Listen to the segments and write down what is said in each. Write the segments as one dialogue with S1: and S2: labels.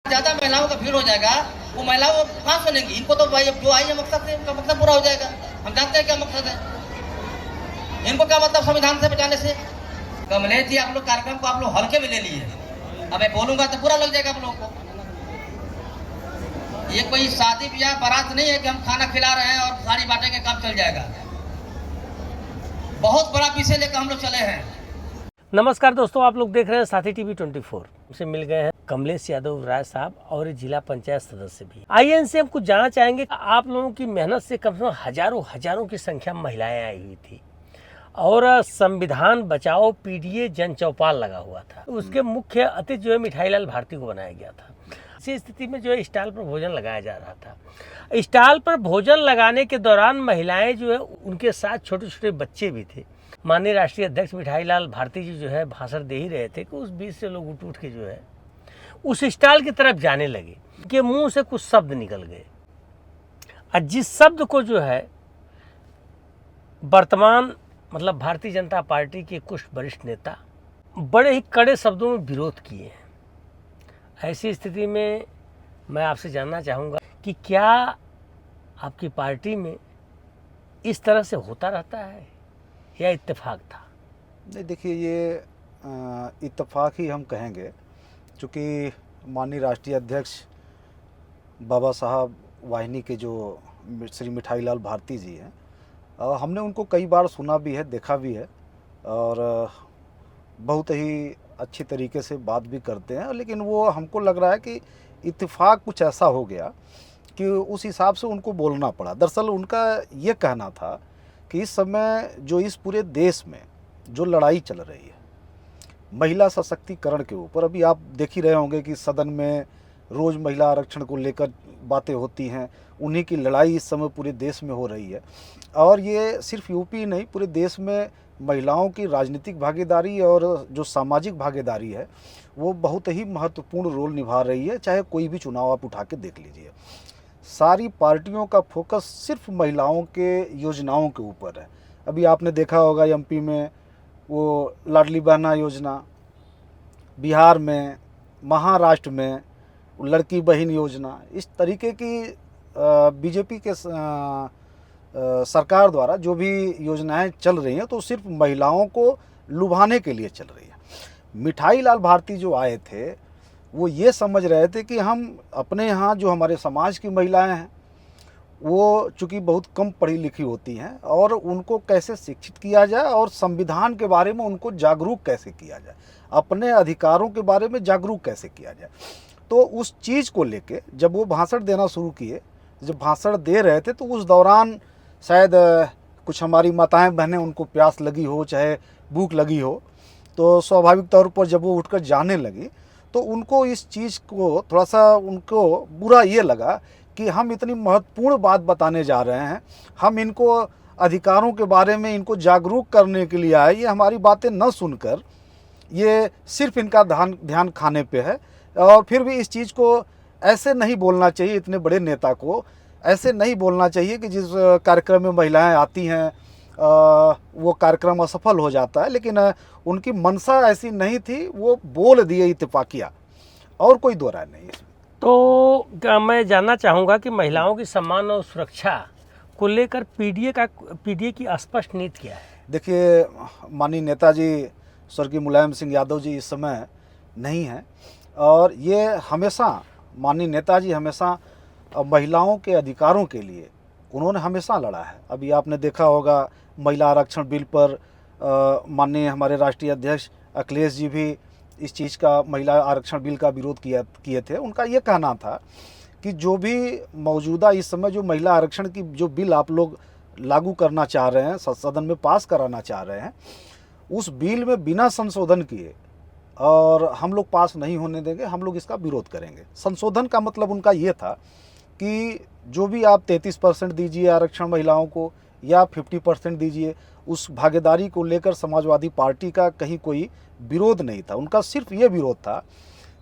S1: ज्यादा महिलाओं का भीड़ हो जाएगा, वो महिलाओं कहाँ सुनेंगी? इनको तो भाई अब जो आई है मकसद से, उनका मकसद पूरा हो जाएगा। हम जानते हैं क्या मकसद है, इनको क्या मतलब संविधान से बचाने से। कमलेश जी, आप लोग कार्यक्रम को आप लोग हल्के में ले लिए, अब मैं बोलूंगा तो पूरा लग जाएगा आप लोगों को। ये कोई शादी ब्याह बारात नहीं है कि हम खाना खिला रहे हैं और साड़ी बांटेंगे, काम चल जाएगा। बहुत बड़ा विषय लेकर हम लोग चले हैं।
S2: नमस्कार दोस्तों, आप लोग देख रहे हैं साथी टीवी 24। हमसे मिल गए हैं कमलेश यादव राय साहब और जिला पंचायत सदस्य भी। आइए इनसे हम कुछ जानना चाहेंगे। आप लोगों की मेहनत से कम से कम हजारों की संख्या में महिलाएं आई हुई थी और संविधान बचाओ पीडीए जन चौपाल लगा हुआ था। उसके मुख्य अतिथि जो है मिठाईलाल भारती को बनाया गया था। इसी स्थिति में जो है स्टॉल पर भोजन लगाया जा रहा था। स्टॉल पर भोजन लगाने के दौरान महिलाएं जो है, उनके साथ छोटे छोटे बच्चे भी थे। माननीय राष्ट्रीय अध्यक्ष मिठाईलाल भारती जी जो है भाषण दे ही रहे थे कि उस बीच से लोग उठ के जो है उस स्टॉल की तरफ जाने लगे कि मुंह से कुछ शब्द निकल गए, और जिस शब्द को जो है वर्तमान मतलब भारतीय जनता पार्टी के कुछ वरिष्ठ नेता बड़े ही कड़े शब्दों में विरोध किए हैं। ऐसी स्थिति में मैं आपसे जानना चाहूँगा कि क्या आपकी पार्टी में इस तरह से होता रहता है या इत्तेफाक था?
S3: नहीं, देखिए, ये इत्तेफाक ही हम कहेंगे, क्योंकि माननीय राष्ट्रीय अध्यक्ष बाबा साहब वाहिनी के जो श्री मिठाईलाल भारती जी हैं, हमने उनको कई बार सुना भी है, देखा भी है, और बहुत ही अच्छी तरीके से बात भी करते हैं। लेकिन वो हमको लग रहा है कि इत्तेफाक कुछ ऐसा हो गया कि उस हिसाब से उनको बोलना पड़ा। दरअसल उनका ये कहना था कि इस समय जो इस पूरे देश में जो लड़ाई चल रही है महिला सशक्तिकरण के ऊपर, अभी आप देख ही रहे होंगे कि सदन में रोज़ महिला आरक्षण को लेकर बातें होती हैं। उन्हीं की लड़ाई इस समय पूरे देश में हो रही है, और ये सिर्फ यूपी नहीं, पूरे देश में महिलाओं की राजनीतिक भागीदारी और जो सामाजिक भागीदारी है वो बहुत ही महत्वपूर्ण रोल निभा रही है। चाहे कोई भी चुनाव आप उठा के देख लीजिए, सारी पार्टियों का फोकस सिर्फ महिलाओं के योजनाओं के ऊपर है। अभी आपने देखा होगा एमपी में वो लाडली बहना योजना, बिहार में, महाराष्ट्र में लड़की बहन योजना, इस तरीके की बीजेपी के सरकार द्वारा जो भी योजनाएं चल रही हैं तो सिर्फ महिलाओं को लुभाने के लिए चल रही है। मिठाईलाल भारती जो आए थे वो ये समझ रहे थे कि हम अपने यहाँ जो हमारे समाज की महिलाएं हैं वो चूँकि बहुत कम पढ़ी लिखी होती हैं, और उनको कैसे शिक्षित किया जाए और संविधान के बारे में उनको जागरूक कैसे किया जाए, अपने अधिकारों के बारे में जागरूक कैसे किया जाए। तो उस चीज़ को लेके जब वो भाषण देना शुरू किए, जब भाषण दे रहे थे तो उस दौरान शायद कुछ हमारी माताएं बहनें, उनको प्यास लगी हो चाहे भूख लगी हो, तो स्वाभाविक तौर पर जब वो उठकर जाने लगी तो उनको इस चीज़ को थोड़ा सा उनको बुरा ये लगा कि हम इतनी महत्वपूर्ण बात बताने जा रहे हैं, हम इनको अधिकारों के बारे में इनको जागरूक करने के लिए आए, ये हमारी बातें न सुनकर ये सिर्फ इनका ध्यान खाने पे है। और फिर भी इस चीज़ को ऐसे नहीं बोलना चाहिए, इतने बड़े नेता को ऐसे नहीं बोलना चाहिए कि जिस कार्यक्रम में महिलाएं आती हैं वो कार्यक्रम असफल हो जाता है। लेकिन उनकी मंशा ऐसी नहीं थी, वो बोल दिए इत्तेफाकिया, और कोई दो राय नहीं है।
S2: तो मैं जानना चाहूँगा कि महिलाओं की सम्मान और सुरक्षा को लेकर पीडीए की स्पष्ट नीति क्या है?
S3: देखिए, माननीय नेताजी स्वर्गीय मुलायम सिंह यादव जी इस समय नहीं हैं, और ये हमेशा माननीय नेताजी हमेशा महिलाओं के अधिकारों के लिए उन्होंने हमेशा लड़ा है। अभी आपने देखा होगा महिला आरक्षण बिल पर माननीय हमारे राष्ट्रीय अध्यक्ष अखिलेश जी भी इस चीज़ का, महिला आरक्षण बिल का विरोध किए थे। उनका ये कहना था कि जो भी मौजूदा इस समय जो महिला आरक्षण की जो बिल आप लोग लागू करना चाह रहे हैं, सदन में पास कराना चाह रहे हैं, उस बिल में बिना संशोधन किए और हम लोग पास नहीं होने देंगे, हम लोग इसका विरोध करेंगे। संशोधन का मतलब उनका ये था कि जो भी आप 33% दीजिए आरक्षण महिलाओं को या 50% दीजिए, उस भागीदारी को लेकर समाजवादी पार्टी का कहीं कोई विरोध नहीं था। उनका सिर्फ ये विरोध था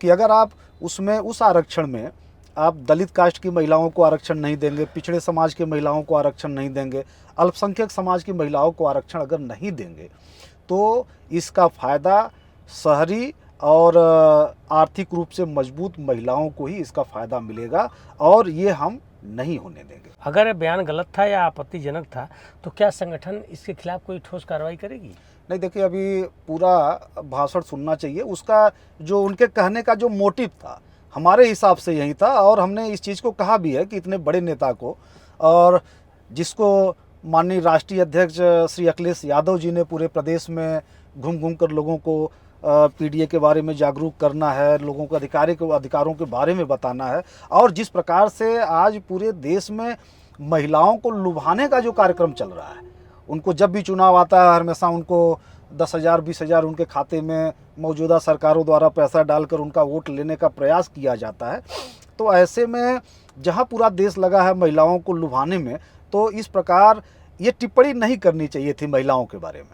S3: कि अगर आप उसमें उस आरक्षण में आप दलित कास्ट की महिलाओं को आरक्षण नहीं देंगे, पिछड़े समाज की महिलाओं को आरक्षण नहीं देंगे, अल्पसंख्यक समाज की महिलाओं को आरक्षण अगर नहीं देंगे, तो इसका फ़ायदा शहरी और आर्थिक रूप से मजबूत महिलाओं को ही इसका फ़ायदा मिलेगा और ये हम नहीं होने देंगे।
S2: अगर ये बयान गलत था या आपत्तिजनक था तो क्या संगठन इसके खिलाफ कोई ठोस कार्रवाई करेगी?
S3: नहीं, देखिए, अभी पूरा भाषण सुनना चाहिए। उसका जो उनके कहने का जो मोटिव था हमारे हिसाब से यही था, और हमने इस चीज़ को कहा भी है कि इतने बड़े नेता को, और जिसको माननीय राष्ट्रीय अध्यक्ष श्री अखिलेश यादव जी ने पूरे प्रदेश में घूम घूम कर लोगों को पीडीए के बारे में जागरूक करना है, लोगों को अधिकारों के बारे में बताना है, और जिस प्रकार से आज पूरे देश में महिलाओं को लुभाने का जो कार्यक्रम चल रहा है, उनको जब भी चुनाव आता है हमेशा उनको 10,000 20,000 उनके खाते में मौजूदा सरकारों द्वारा पैसा डालकर उनका वोट लेने का प्रयास किया जाता है। तो ऐसे में जहां पूरा देश लगा है महिलाओं को लुभाने में, तो इस प्रकार ये टिप्पणी नहीं करनी चाहिए थी महिलाओं के बारे में,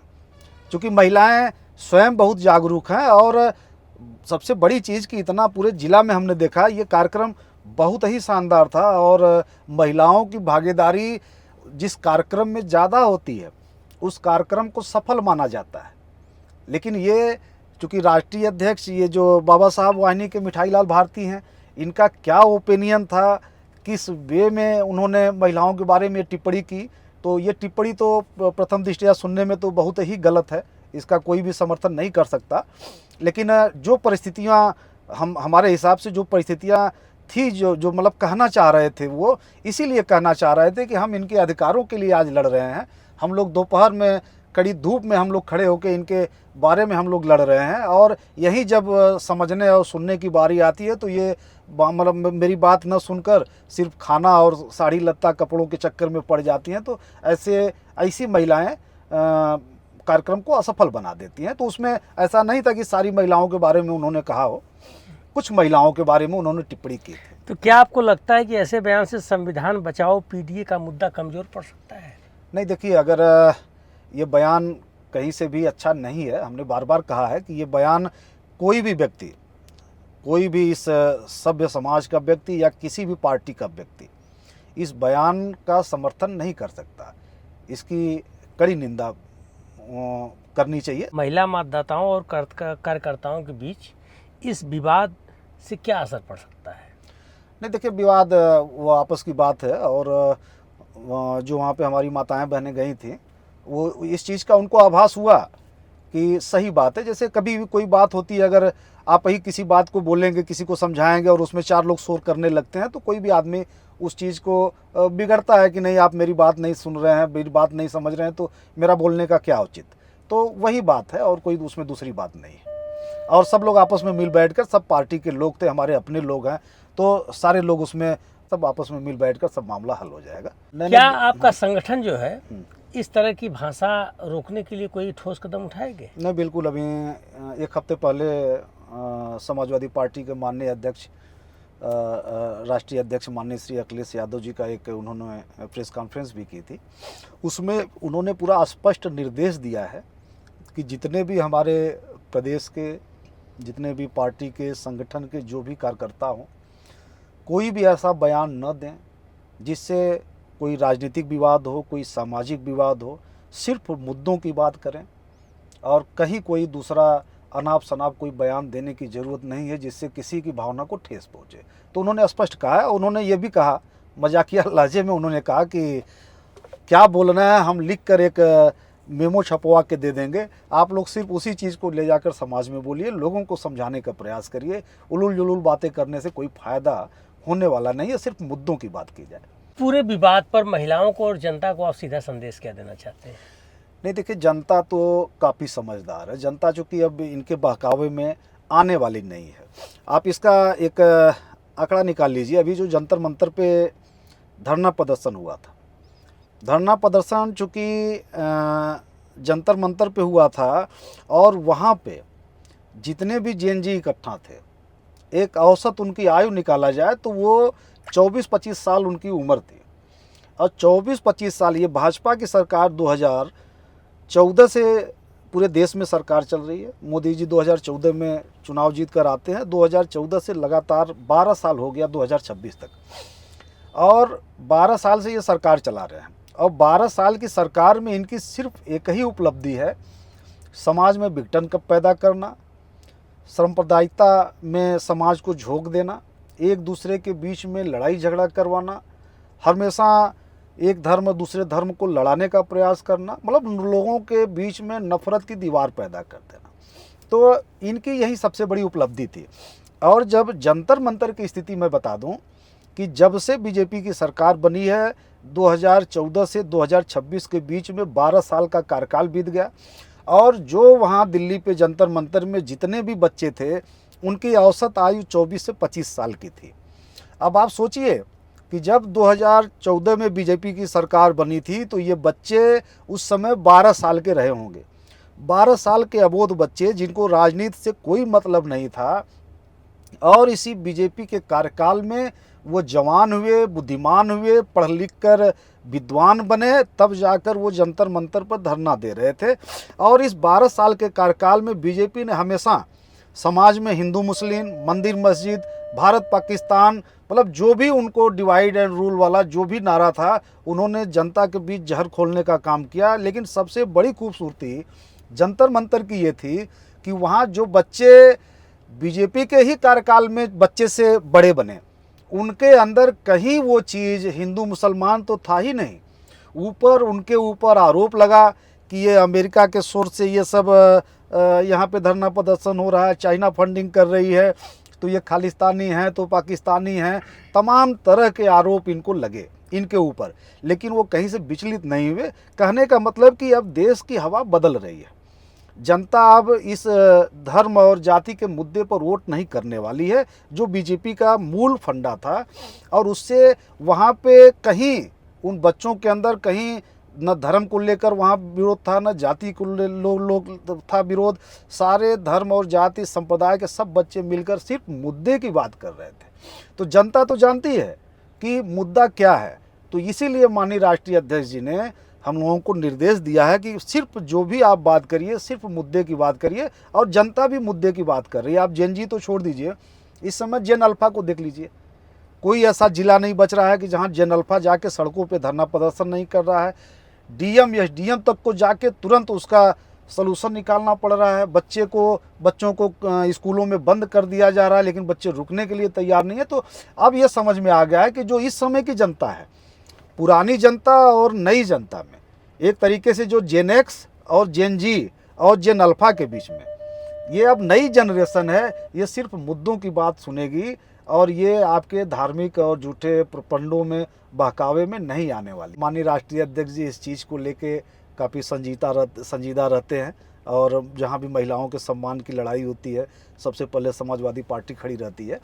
S3: क्योंकि महिलाएं स्वयं बहुत जागरूक हैं। और सबसे बड़ी चीज़ कि इतना पूरे ज़िला में हमने देखा, ये कार्यक्रम बहुत ही शानदार था, और महिलाओं की भागीदारी जिस कार्यक्रम में ज़्यादा होती है उस कार्यक्रम को सफल माना जाता है। लेकिन ये चूँकि राष्ट्रीय अध्यक्ष ये जो बाबा साहब वाहिनी के मिठाई लाल भारती हैं, इनका क्या ओपिनियन था, किस वे में उन्होंने महिलाओं के बारे में टिप्पणी की, तो ये टिप्पणी तो प्रथम दृष्टया सुनने में तो बहुत ही गलत है, इसका कोई भी समर्थन नहीं कर सकता। लेकिन जो परिस्थितियाँ हमारे हिसाब से जो परिस्थितियाँ थी, जो मतलब कहना चाह रहे थे, वो इसीलिए कहना चाह रहे थे कि हम इनके अधिकारों के लिए आज लड़ रहे हैं। हम लोग दोपहर में कड़ी धूप में हम लोग खड़े होकर इनके बारे में हम लोग लड़ रहे हैं, और यही जब समझने और सुनने की बारी आती है तो ये मतलब मेरी बात न सुनकर सिर्फ खाना और साड़ी लत्ता कपड़ों के चक्कर में पड़ जाती हैं। तो ऐसी महिलाएं कार्यक्रम को असफल बना देती हैं। तो उसमें ऐसा नहीं था कि सारी महिलाओं के बारे में उन्होंने कहा हो, कुछ महिलाओं के बारे में उन्होंने टिप्पणी की थी।
S2: तो क्या आपको लगता है कि ऐसे बयान से संविधान बचाओ पीडीए का मुद्दा कमजोर पड़ सकता है?
S3: नहीं, देखिए, अगर ये बयान कहीं से भी अच्छा नहीं है, हमने बार बार कहा है कि ये बयान कोई भी व्यक्ति, कोई भी इस सभ्य समाज का व्यक्ति या किसी भी पार्टी का व्यक्ति इस बयान का समर्थन नहीं कर सकता। इसकी कड़ी निंदा करनी चाहिए।
S2: महिला मतदाताओं और कार्यकर्ताओं के बीच इस विवाद से क्या असर पड़ सकता है?
S3: नहीं, देखिए, विवाद वो आपस की बात है, और जो वहाँ पे हमारी माताएं बहनें गई थी, वो इस चीज़ का उनको आभास हुआ कि सही बात है। जैसे कभी भी कोई बात होती है, अगर आप ही किसी बात को बोलेंगे, किसी को समझाएंगे और उसमें 4 लोग शोर करने लगते हैं, तो कोई भी आदमी उस चीज़ को बिगड़ता है कि नहीं, आप मेरी बात नहीं सुन रहे हैं, मेरी बात नहीं समझ रहे हैं, तो मेरा बोलने का क्या औचित्य। तो वही बात है, और कोई उसमें दूसरी बात नहीं है। और सब लोग आपस में मिल बैठकर, सब पार्टी के लोग थे, हमारे अपने लोग हैं, तो सारे लोग उसमें सब आपस में मिल बैठकर सब मामला हल हो जाएगा।
S2: क्या आपका संगठन जो है इस तरह की भाषा रोकने के लिए कोई ठोस कदम उठाएंगे?
S3: नहीं, बिल्कुल। अभी 1 हफ्ते पहले समाजवादी पार्टी के माननीय अध्यक्ष, राष्ट्रीय अध्यक्ष माननीय श्री अखिलेश यादव जी का एक उन्होंने प्रेस कॉन्फ्रेंस भी की थी। उसमें उन्होंने पूरा स्पष्ट निर्देश दिया है कि जितने भी हमारे प्रदेश के, जितने भी पार्टी के, संगठन के जो भी कार्यकर्ता हों, कोई भी ऐसा बयान न दें जिससे कोई राजनीतिक विवाद हो, कोई सामाजिक विवाद हो। सिर्फ मुद्दों की बात करें, और कहीं कोई दूसरा अनाप शनाप कोई बयान देने की ज़रूरत नहीं है जिससे किसी की भावना को ठेस पहुँचे। तो उन्होंने स्पष्ट कहा है। उन्होंने ये भी कहा, मजाकिया लहजे में उन्होंने कहा कि क्या बोलना है हम लिख कर एक मेमो छपवा के दे देंगे, आप लोग सिर्फ उसी चीज़ को ले जाकर समाज में बोलिए, लोगों को समझाने का प्रयास करिए। उलूल जुलूल बातें करने से कोई फ़ायदा होने वाला नहीं है, सिर्फ मुद्दों की बात की जाए।
S2: पूरे विवाद पर महिलाओं को और जनता को आप सीधा संदेश क्या देना चाहते हैं?
S3: नहीं, देखिए, जनता तो काफ़ी समझदार है। जनता चूँकि अब इनके बहकावे में आने वाली नहीं है। आप इसका एक आंकड़ा निकाल लीजिए। अभी जो जंतर मंतर पे धरना प्रदर्शन हुआ था, धरना प्रदर्शन चूँकि जंतर मंतर पे हुआ था, और वहाँ पे जितने भी जेएनजी इकट्ठा थे, एक औसत उनकी आयु निकाला जाए तो वो 24-25 साल उनकी उम्र थी। और 24-25 साल, ये भाजपा की सरकार 2014 से पूरे देश में सरकार चल रही है। मोदी जी 2014 में चुनाव जीत कर आते हैं, 2014 से लगातार 12 साल हो गया 2026 तक, और 12 साल से ये सरकार चला रहे हैं। और 12 साल की सरकार में इनकी सिर्फ एक ही उपलब्धि है, समाज में विघटन पैदा करना, सांप्रदायिकता में समाज को झोंक देना, एक दूसरे के बीच में लड़ाई झगड़ा करवाना, हमेशा एक धर्म दूसरे धर्म को लड़ाने का प्रयास करना, मतलब लोगों के बीच में नफरत की दीवार पैदा कर देना। तो इनकी यही सबसे बड़ी उपलब्धि थी। और जब जंतर मंतर की स्थिति मैं बता दूं कि जब से बीजेपी की सरकार बनी है 2014 से 2026 के बीच में 12 साल का कार्यकाल बीत गया, और जो वहाँ दिल्ली पे जंतर मंतर में जितने भी बच्चे थे उनकी औसत आयु 24 से 25 साल की थी। अब आप सोचिए कि जब 2014 में बीजेपी की सरकार बनी थी तो ये बच्चे उस समय 12 साल के रहे होंगे। 12 साल के अबोध बच्चे जिनको राजनीति से कोई मतलब नहीं था, और इसी बीजेपी के कार्यकाल में वो जवान हुए, बुद्धिमान हुए, पढ़ लिख कर विद्वान बने, तब जाकर वो जंतर मंतर पर धरना दे रहे थे। और इस 12 साल के कार्यकाल में बीजेपी ने हमेशा समाज में हिंदू मुस्लिम, मंदिर मस्जिद, भारत पाकिस्तान, मतलब जो भी उनको डिवाइड एंड रूल वाला जो भी नारा था, उन्होंने जनता के बीच जहर खोलने का काम किया। लेकिन सबसे बड़ी खूबसूरती जंतर मंतर की ये थी कि वहाँ जो बच्चे बीजेपी के ही कार्यकाल में बच्चे से बड़े बने, उनके अंदर कहीं वो चीज़ हिंदू मुसलमान तो था ही नहीं। ऊपर उनके ऊपर आरोप लगा कि ये अमेरिका के सोर्स से ये सब यहाँ पे धरना प्रदर्शन हो रहा है, चाइना फंडिंग कर रही है, तो ये खालिस्तानी हैं तो पाकिस्तानी हैं, तमाम तरह के आरोप इनको लगे इनके ऊपर। लेकिन वो कहीं से विचलित नहीं हुए। कहने का मतलब कि अब देश की हवा बदल रही है, जनता अब इस धर्म और जाति के मुद्दे पर वोट नहीं करने वाली है, जो बीजेपी का मूल फंडा था। और उससे वहाँ पे कहीं उन बच्चों के अंदर कहीं न धर्म को लेकर वहाँ विरोध था, न जाति को लोग था विरोध। सारे धर्म और जाति संप्रदाय के सब बच्चे मिलकर सिर्फ मुद्दे की बात कर रहे थे। तो जनता तो जानती है कि मुद्दा क्या है। तो इसीलिए माननीय राष्ट्रीय अध्यक्ष जी ने हम लोगों को निर्देश दिया है कि सिर्फ जो भी आप बात करिए सिर्फ मुद्दे की बात करिए, और जनता भी मुद्दे की बात कर रही है। आप जेन जी तो छोड़ दीजिए, इस समय जेन अल्फा को देख लीजिए, कोई ऐसा जिला नहीं बच रहा है कि जहां जेन अल्फा जाके सड़कों पे धरना प्रदर्शन नहीं कर रहा है। डीएम एसडीएम तक को जाके तुरंत उसका सलूशन निकालना पड़ रहा है। बच्चों को स्कूलों में बंद कर दिया जा रहा है, लेकिन बच्चे रुकने के लिए तैयार नहीं है। तो अब ये समझ में आ गया है कि जो इस समय की जनता है, पुरानी जनता और नई जनता में एक तरीके से जो जेन एक्स और जेन जी और जेन अल्फा के बीच में ये अब नई जनरेशन है, ये सिर्फ मुद्दों की बात सुनेगी और ये आपके धार्मिक और झूठे प्रपंडों में बहकावे में नहीं आने वाली। माननीय राष्ट्रीय अध्यक्ष जी इस चीज़ को लेके काफ़ी संजीदा रहते हैं, और जहाँ भी महिलाओं के सम्मान की लड़ाई होती है सबसे पहले समाजवादी पार्टी खड़ी रहती है।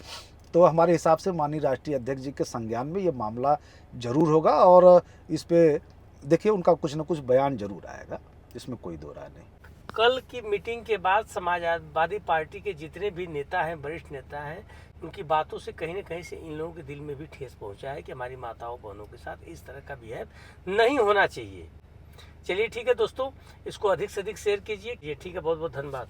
S3: तो हमारे हिसाब से माननीय राष्ट्रीय अध्यक्ष जी के संज्ञान में ये मामला जरूर होगा, और इस पे देखिए उनका कुछ न कुछ बयान जरूर आएगा, इसमें कोई दो राय नहीं।
S2: कल की मीटिंग के बाद समाजवादी पार्टी के जितने भी नेता हैं, वरिष्ठ नेता हैं, उनकी बातों से कहीं न कहीं से इन लोगों के दिल में भी ठेस पहुंचा है कि हमारी माताओं बहनों के साथ इस तरह का बिहेव नहीं होना चाहिए। चलिए ठीक है दोस्तों, इसको अधिक से अधिक शेयर कीजिए। ये ठीक है, बहुत बहुत धन्यवाद।